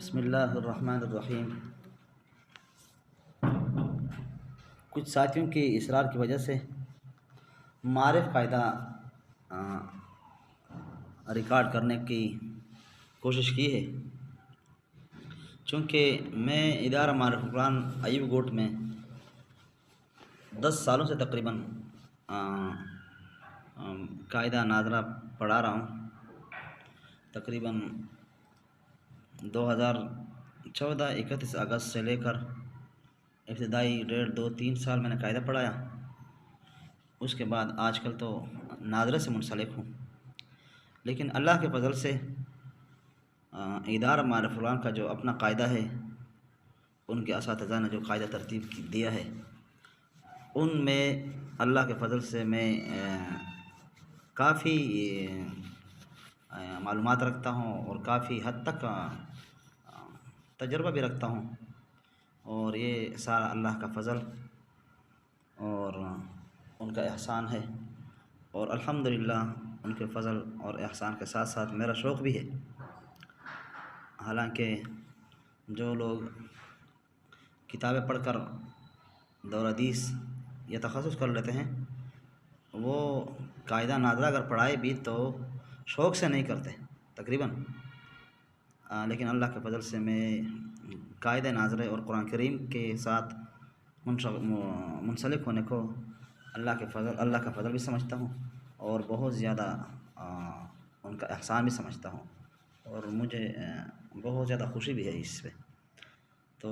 بسم اللہ الرحمن الرحیم۔ کچھ ساتھیوں کی اصرار کی وجہ سے معرف قاعدہ ریکارڈ کرنے کی کوشش کی ہے، چونکہ میں ادارہ معرف القرآن ایوب گوٹ میں 10 سالوں سے تقریباً قاعدہ ناظرہ پڑھا رہا ہوں۔ تقریباً 2014 31 اگست سے لے کر ابتدائی 1.5-2-3 سال میں نے قاعدہ پڑھایا۔ اس کے بعد آج کل تو ناظرہ سے منسلک ہوں، لیکن اللہ کے فضل سے ادارہ معرف القرآن کا جو اپنا قاعدہ ہے، ان کے اساتذہ نے جو قاعدہ ترتیب دیا ہے، ان میں اللہ کے فضل سے میں کافی معلومات رکھتا ہوں اور کافی حد تک تجربہ بھی رکھتا ہوں، اور یہ سارا اللہ کا فضل اور ان کا احسان ہے، اور الحمدللہ ان کے فضل اور احسان کے ساتھ ساتھ میرا شوق بھی ہے۔ حالانکہ جو لوگ کتابیں پڑھ کر دور حدیث یا تخصص کر لیتے ہیں، وہ قاعدہ ناظرہ اگر پڑھائے بھی تو شوق سے نہیں کرتے تقریباً، لیکن اللہ کے فضل سے میں قاعدہ ناظرہ اور قرآن کریم کے ساتھ منسلک ہونے کو اللہ کا فضل بھی سمجھتا ہوں، اور بہت زیادہ ان کا احسان بھی سمجھتا ہوں، اور مجھے بہت زیادہ خوشی بھی ہے اس پہ۔ تو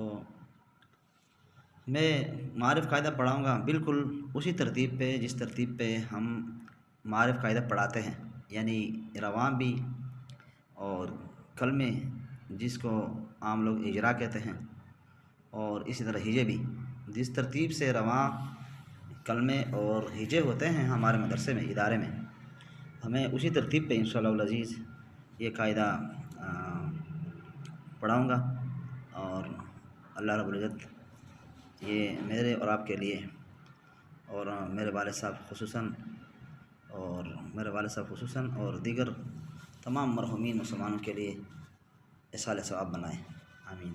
میں معرف قاعدہ پڑھاؤں گا بالکل اسی ترتیب پہ جس ترتیب پہ ہم معرف قاعدہ پڑھاتے ہیں، یعنی رواں بھی اور کلمے جس کو عام لوگ اجرا کہتے ہیں، اور اسی طرح ہجے بھی جس ترتیب سے رواں کلمے اور ہجے ہوتے ہیں ہمارے مدرسے میں ادارے میں، ہمیں اسی ترتیب پہ انشاءاللہ العزیز یہ قاعدہ پڑھاؤں گا، اور اللہ رب العزت یہ میرے اور آپ کے لیے اور میرے والد صاحب خصوصاً اور دیگر تمام مرحومین مسلمانوں کے لیے ایصال ثواب بنائے، آمین۔